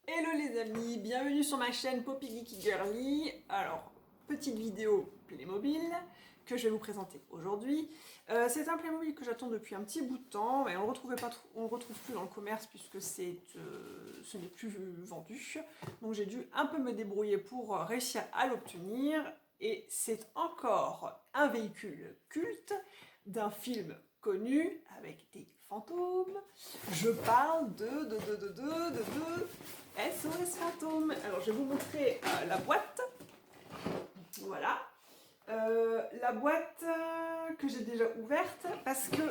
Hello les amis, bienvenue sur ma chaîne Poppy Geeky Girly. Alors, petite vidéo Playmobil que je vais vous présenter aujourd'hui. C'est un Playmobil que j'attends depuis un petit bout de temps, mais on le retrouve plus dans le commerce puisque ce n'est plus vendu. Donc j'ai dû un peu me débrouiller pour réussir à l'obtenir. Et c'est encore un véhicule culte d'un film connu avec des fantômes. Je parle de SOS Fantôme. Alors je vais vous montrer la boîte. Voilà. La boîte que j'ai déjà ouverte parce que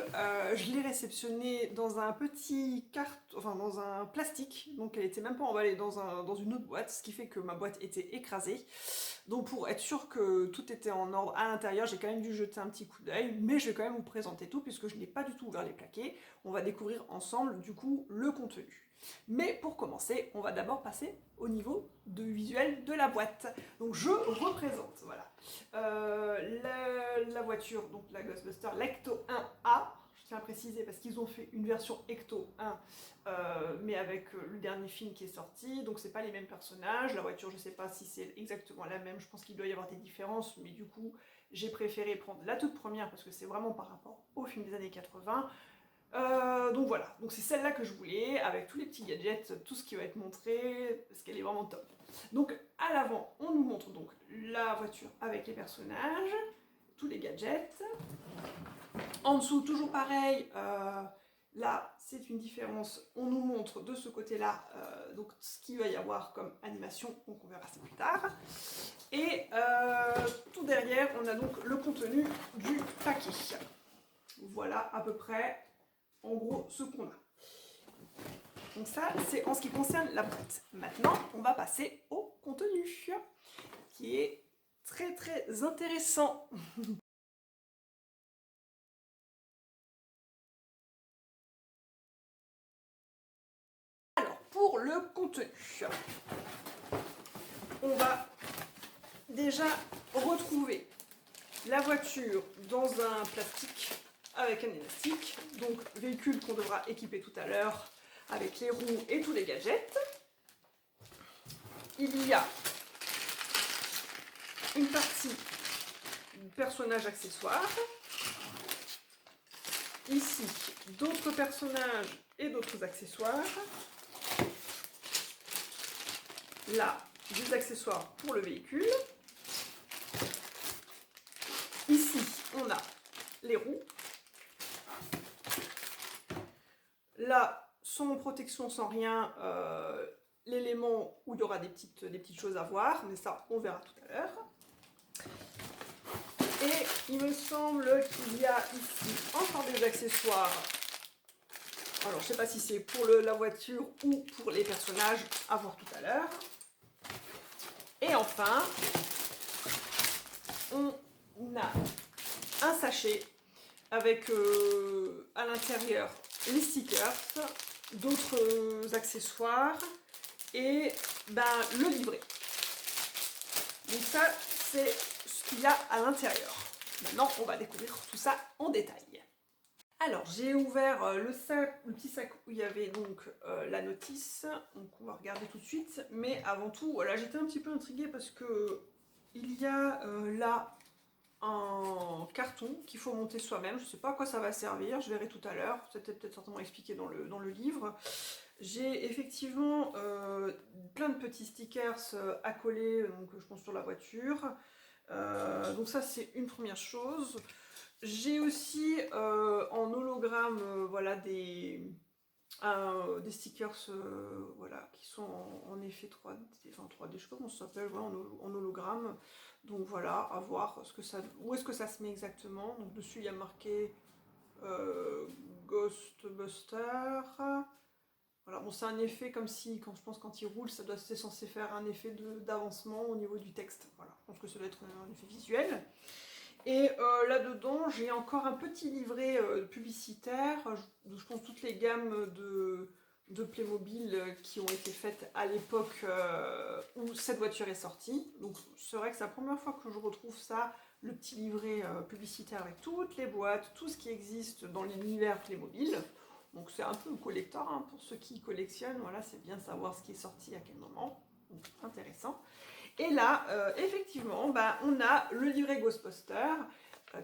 je l'ai réceptionnée dans un petit dans un plastique, donc elle était même pas emballée dans une autre boîte, ce qui fait que ma boîte était écrasée. Donc pour être sûr que tout était en ordre à l'intérieur, j'ai quand même dû jeter un petit coup d'œil, mais je vais quand même vous présenter tout puisque je n'ai pas du tout ouvert les plaquets. On va découvrir ensemble du coup le contenu. Mais pour commencer, on va d'abord passer au niveau visuel de la boîte. Donc je représente, voilà, la voiture, donc la Ghostbuster, l'Ecto 1A. Je tiens à préciser parce qu'ils ont fait une version Ecto 1, mais avec le dernier film qui est sorti, donc c'est pas les mêmes personnages. La voiture, je sais pas si c'est exactement la même, je pense qu'il doit y avoir des différences, mais du coup, j'ai préféré prendre la toute première parce que c'est vraiment par rapport au film des années 80. Donc voilà, donc c'est celle-là que je voulais, avec tous les petits gadgets, tout ce qui va être montré, parce qu'elle est vraiment top. Donc à l'avant, on nous montre donc la voiture avec les personnages, tous les gadgets. En dessous, toujours pareil, là c'est une différence, on nous montre de ce côté-là donc ce qu'il va y avoir comme animation, donc on verra ça plus tard. Et tout derrière, on a donc le contenu du paquet. Voilà à peu près en gros ce qu'on a. Donc ça, c'est en ce qui concerne la boîte. Maintenant, on va passer au contenu, qui est très très intéressant. Alors, pour le contenu, on va déjà retrouver la voiture dans un plastique avec un élastique, donc véhicule qu'on devra équiper tout à l'heure avec les roues et tous les gadgets. Il y a une partie personnage accessoires. Ici, d'autres personnages et d'autres accessoires. Là, des accessoires pour le véhicule. Ici, on a les roues. Là, sans protection, sans rien, l'élément où il y aura des petites choses à voir, mais ça, on verra tout à l'heure. Et il me semble qu'il y a ici encore des accessoires. Alors, je ne sais pas si c'est pour la voiture ou pour les personnages, à voir tout à l'heure. Et enfin, on a un sachet avec à l'intérieur les stickers, d'autres accessoires et le livret. Donc ça, c'est ce qu'il y a à l'intérieur. Maintenant, on va découvrir tout ça en détail. Alors, j'ai ouvert le petit sac où il y avait donc la notice, donc on va regarder tout de suite. Mais avant tout, voilà, j'étais un petit peu intriguée parce que il y a là un carton qu'il faut monter soi-même. Je ne sais pas à quoi ça va servir, je verrai tout à l'heure. C'était peut-être certainement expliqué dans le livre. J'ai effectivement plein de petits stickers à coller, donc je pense sur la voiture. Donc ça c'est une première chose. J'ai aussi en hologramme voilà, des stickers voilà, qui sont en effet 3D, enfin 3D, je sais pas comment ça s'appelle, voilà, en hologramme. Donc voilà, à voir où est-ce que ça se met exactement. Donc dessus il y a marqué Ghostbuster. Voilà, bon, c'est un effet comme si, quand il roule, c'est censé faire un effet d'avancement au niveau du texte. Voilà, je pense que ça doit être un effet visuel. Et là-dedans, j'ai encore un petit livret publicitaire. Je pense toutes les gammes de Playmobil qui ont été faites à l'époque où cette voiture est sortie. Donc c'est vrai que c'est la première fois que je retrouve ça, le petit livret publicitaire avec toutes les boîtes, tout ce qui existe dans l'univers Playmobil. Donc c'est un peu collector hein, pour ceux qui collectionnent. Voilà, c'est bien de savoir ce qui est sorti à quel moment. Donc, intéressant. Et là, effectivement, bah, on a le livret Ghostbusters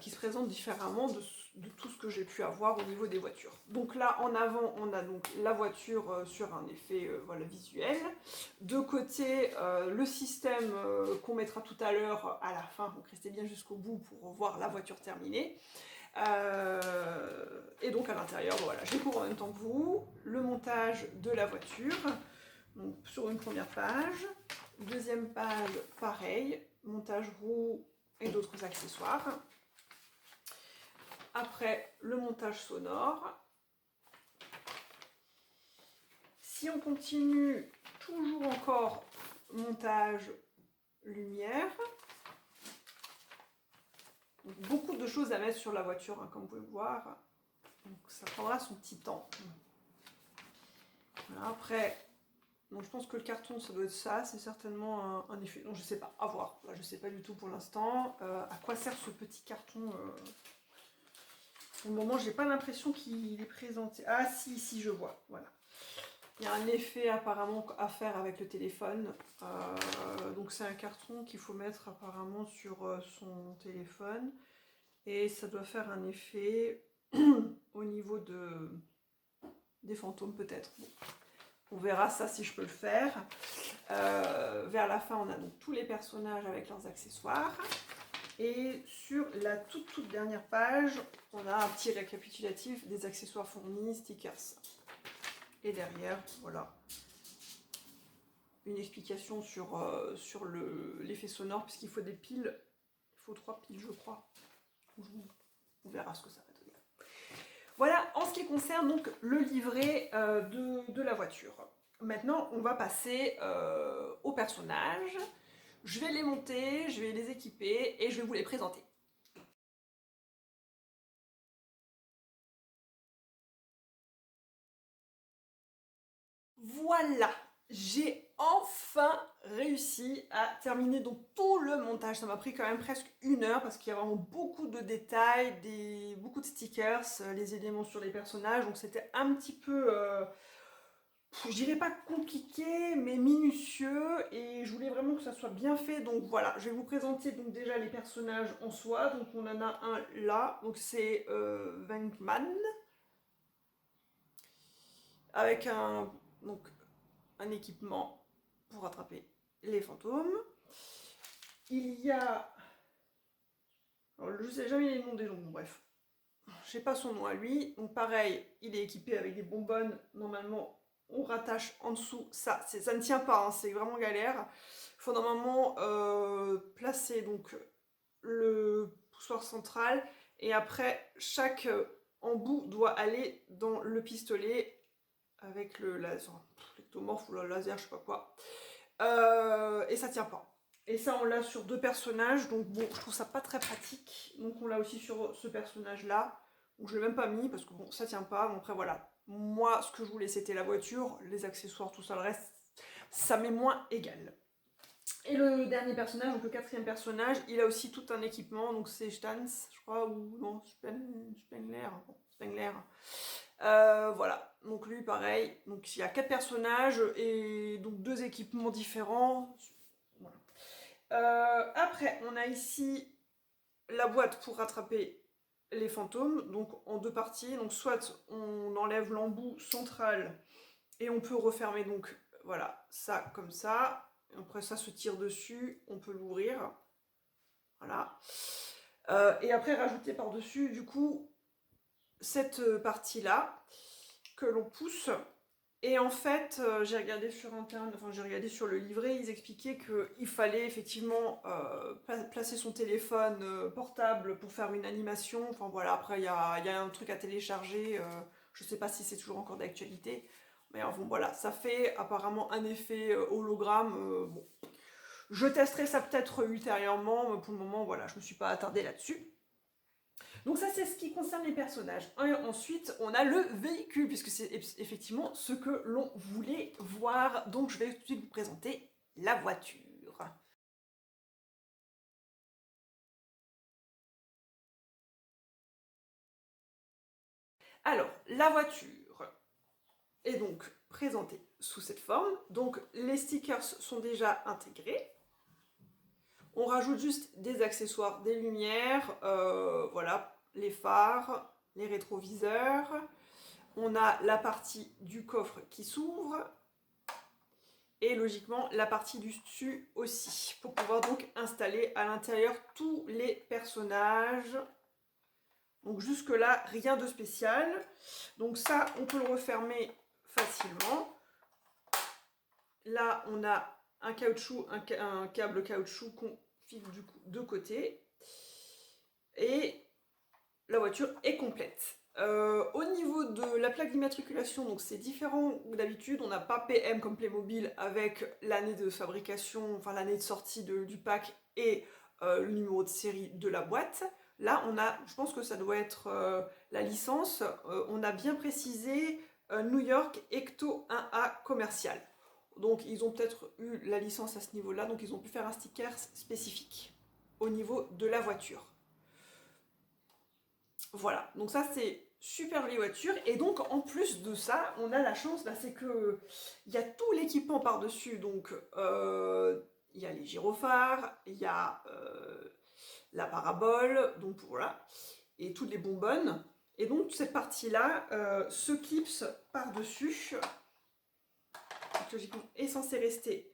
qui se présente différemment de tout ce que j'ai pu avoir au niveau des voitures. Donc là, en avant, on a donc la voiture sur un effet voilà, visuel. De côté, le système qu'on mettra tout à l'heure à la fin, donc restez bien jusqu'au bout pour voir la voiture terminée. Et donc à l'intérieur, voilà, je découvre en même temps que vous le montage de la voiture. Donc, sur une première page. Deuxième page, pareil, montage roue et d'autres accessoires. Après, le montage sonore. Si on continue, toujours encore montage lumière. Donc, beaucoup de choses à mettre sur la voiture, hein, comme vous pouvez le voir. Donc, ça prendra son petit temps. Voilà, après, donc, je pense que le carton, ça doit être ça. C'est certainement un effet. Non, je sais pas. À voir. Là, je sais pas du tout pour l'instant. À quoi sert ce petit carton Pour le moment, j'ai pas l'impression qu'il est présenté. Ah, si, je vois. Voilà. Il y a un effet apparemment à faire avec le téléphone. Donc, c'est un carton qu'il faut mettre apparemment sur son téléphone. Et ça doit faire un effet au niveau des fantômes, peut-être. Bon. On verra ça si je peux le faire. Vers la fin, on a donc tous les personnages avec leurs accessoires. Et sur la toute dernière page, on a un petit récapitulatif des accessoires fournis, stickers. Et derrière, voilà, une explication sur l'effet sonore, puisqu'il faut des piles. Il faut 3 piles, je crois. On verra ce que ça va donner. Voilà, en ce qui concerne donc le livret de la voiture. Maintenant, on va passer aux personnages. Je vais les monter, je vais les équiper et je vais vous les présenter. Voilà, j'ai enfin réussi à terminer donc tout le montage. Ça m'a pris quand même presque 1 heure parce qu'il y a vraiment beaucoup de détails, beaucoup de stickers, les éléments sur les personnages. Donc c'était un petit peu, je dirais pas compliqué, mais minutieux. Et je voulais vraiment que ça soit bien fait. Donc voilà, je vais vous présenter donc déjà les personnages en soi. Donc on en a un là, donc c'est Venkman. Avec donc, un équipement pour attraper les fantômes. Il y a... Alors, je ne sais jamais les noms des gens, bon, bref. Je sais pas son nom à lui. Donc pareil, il est équipé avec des bonbonnes. Normalement, on rattache en dessous. Ça ne tient pas, hein, c'est vraiment galère. Il faut normalement placer donc le poussoir central. Et après, chaque embout doit aller dans le pistolet avec le laser, l'ectomorphe ou le laser, je sais pas quoi. Et ça tient pas. Et ça, on l'a sur 2 personnages, donc bon, je trouve ça pas très pratique. Donc on l'a aussi sur ce personnage-là. Donc je l'ai même pas mis parce que bon, ça tient pas. Donc après voilà, moi, ce que je voulais, c'était la voiture, les accessoires, tout ça, le reste, ça m'est moins égal. Et le dernier personnage, donc le 4e personnage, il a aussi tout un équipement, donc c'est Stans, je crois, ou non, Spengler. Bon, Spengler. Voilà, donc lui pareil, donc il y a 4 personnages et donc 2 équipements différents. Voilà. Après, on a ici la boîte pour rattraper les fantômes, donc en 2 parties. Donc soit on enlève l'embout central et on peut refermer donc voilà ça comme ça. Après ça se tire dessus, on peut l'ouvrir. Voilà. Et après rajouter par-dessus du coup cette partie-là que l'on pousse. Et en fait, j'ai regardé sur internet, enfin j'ai regardé sur le livret, ils expliquaient qu'il fallait effectivement placer son téléphone portable pour faire une animation. Enfin voilà, après il y a un truc à télécharger, je sais pas si c'est toujours encore d'actualité. Mais enfin voilà, ça fait apparemment un effet hologramme. Bon. Je testerai ça peut-être ultérieurement, mais pour le moment, voilà, je me suis pas attardée là-dessus. Donc ça, c'est ce qui concerne les personnages. Et ensuite, on a le véhicule, puisque c'est effectivement ce que l'on voulait voir. Donc je vais tout de suite vous présenter la voiture. Alors, la voiture. est donc présentée sous cette forme. Donc les stickers sont déjà intégrés. On rajoute juste des accessoires, des lumières, voilà, les phares, les rétroviseurs. On a la partie du coffre qui s'ouvre. Et logiquement la partie du dessus aussi, pour pouvoir donc installer à l'intérieur tous les personnages. Donc jusque là, rien de spécial. Donc ça, on peut le refermer facilement. Là, on a un caoutchouc, un câble caoutchouc qu'on file du coup de côté. Et la voiture est complète. Au niveau de la plaque d'immatriculation, donc c'est différent d'habitude, on n'a pas PM comme Playmobil avec l'année de fabrication, enfin l'année de sortie du pack et le numéro de série de la boîte. Là, on a, je pense que ça doit être la licence, on a bien précisé New York Ecto 1A commercial. Donc ils ont peut-être eu la licence à ce niveau-là, donc ils ont pu faire un sticker spécifique au niveau de la voiture. Voilà, donc ça c'est super jolie voiture. Et donc en plus de ça, on a la chance, bah, c'est que il y a tout l'équipement par-dessus. Donc il y a les gyrophares, il y a la parabole, donc voilà, et toutes les bonbonnes. Et donc cette partie-là se clipse par-dessus. Logiquement est censé rester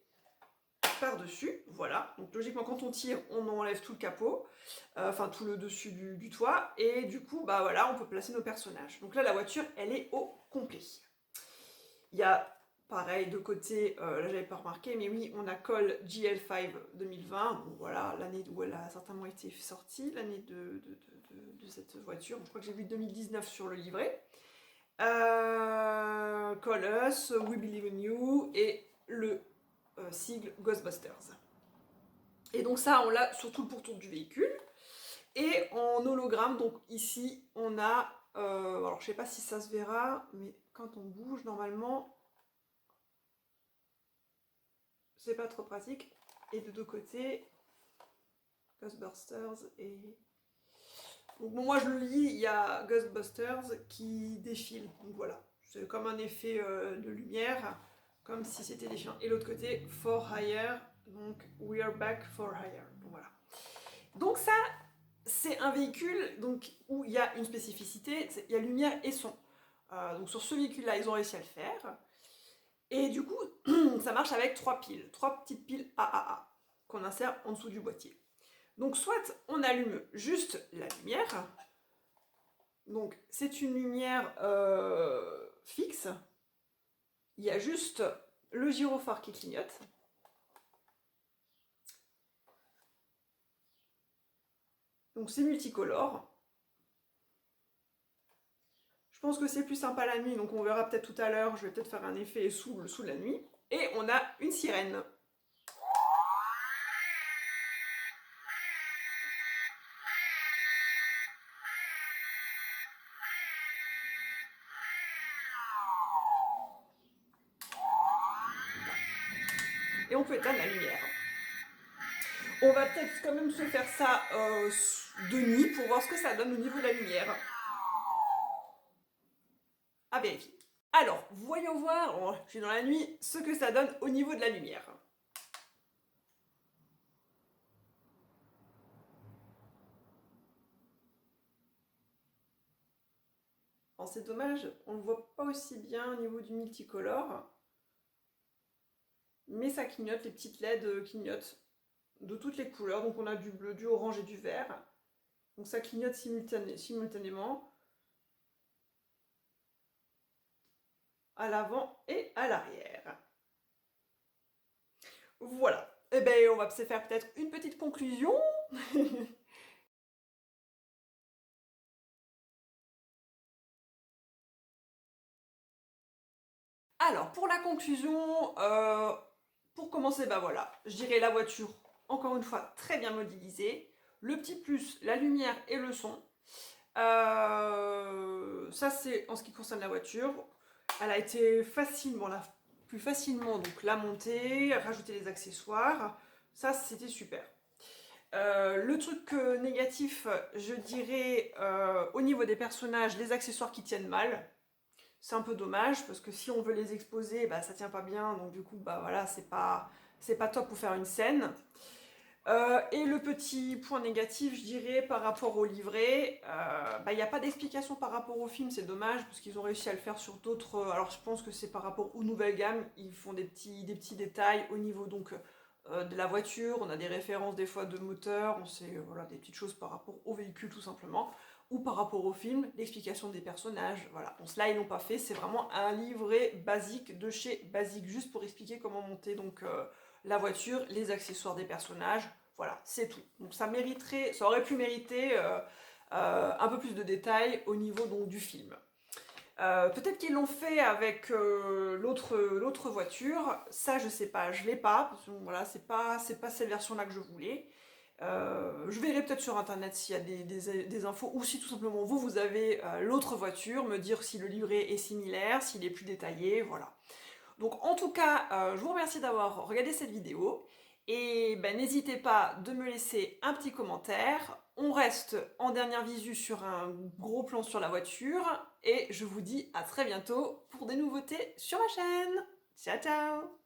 par-dessus, voilà. Donc logiquement quand on tire, on enlève tout le capot, enfin tout le dessus du toit, et du coup, bah voilà, on peut placer nos personnages. Donc là, la voiture, elle est au complet. Il y a, pareil, de côté, là j'avais pas remarqué, mais oui, on a Cole GL5 2020, bon voilà, l'année où elle a certainement été sortie, l'année de cette voiture, je crois que j'ai vu 2019 sur le livret. Call Us, We Believe in You, et le sigle Ghostbusters. Et donc ça, on l'a sur tout le pourtour du véhicule. Et en hologramme, donc ici, on a... alors, je sais pas si ça se verra, mais quand on bouge, normalement, c'est pas trop pratique. Et de deux côtés, Ghostbusters et... Donc bon, moi, je le lis, il y a Ghostbusters qui défile. Donc voilà, c'est comme un effet de lumière, comme si c'était défilant. Et l'autre côté, For Hire, donc We are back for hire. Donc voilà. Donc ça, c'est un véhicule donc, où il y a une spécificité, il y a lumière et son. Donc sur ce véhicule-là, ils ont réussi à le faire. Et du coup, ça marche avec trois piles, trois petites piles AAA qu'on insère en dessous du boîtier. Donc soit on allume juste la lumière, donc c'est une lumière fixe, il y a juste le gyrophare qui clignote. Donc c'est multicolore. Je pense que c'est plus sympa la nuit, donc on verra peut-être tout à l'heure, je vais peut-être faire un effet sous la nuit. Et on a une sirène. Et on peut éteindre la lumière. On va peut-être quand même se faire ça de nuit pour voir ce que ça donne au niveau de la lumière. À vérifier. Alors, voyons voir, je suis dans la nuit, ce que ça donne au niveau de la lumière. Alors c'est dommage, on ne le voit pas aussi bien au niveau du multicolore. Mais ça clignote, les petites LED clignotent de toutes les couleurs. Donc on a du bleu, du orange et du vert. Donc ça clignote simultanément à l'avant et à l'arrière. Voilà. Et bien on va se faire peut-être une petite conclusion. Alors pour la conclusion, pour commencer, bah voilà, je dirais la voiture, encore une fois, très bien modélisée. Le petit plus, la lumière et le son. Ça c'est en ce qui concerne la voiture. Elle a été plus facilement donc la monter, rajouter des accessoires. Ça c'était super. Le truc négatif, je dirais au niveau des personnages, les accessoires qui tiennent mal. C'est un peu dommage parce que si on veut les exposer, bah, ça tient pas bien, donc du coup, bah voilà, c'est pas top pour faire une scène. Et le petit point négatif, je dirais, par rapport au livret, bah, il n'y a pas d'explication par rapport au film, c'est dommage, parce qu'ils ont réussi à le faire sur d'autres... alors je pense que c'est par rapport aux nouvelles gammes, ils font des petits détails au niveau donc de la voiture, on a des références des fois de moteur, on sait voilà, des petites choses par rapport au véhicule tout simplement, ou par rapport au film, l'explication des personnages, voilà. Bon, cela ils l'ont pas fait, c'est vraiment un livret basique de chez Basique, juste pour expliquer comment monter donc la voiture, les accessoires des personnages, voilà, c'est tout. Donc ça mériterait, ça aurait pu mériter un peu plus de détails au niveau donc, du film. Peut-être qu'ils l'ont fait avec l'autre voiture, ça je sais pas, je l'ai pas, parce que voilà, c'est pas cette version-là que je voulais. Je verrai peut-être sur internet s'il y a des infos, ou si tout simplement vous avez l'autre voiture, me dire si le livret est similaire, s'il est plus détaillé, voilà. Donc en tout cas, je vous remercie d'avoir regardé cette vidéo. Et ben, n'hésitez pas de me laisser un petit commentaire. On reste en dernière visu sur un gros plan sur la voiture. Et je vous dis à très bientôt pour des nouveautés sur ma chaîne. Ciao ciao!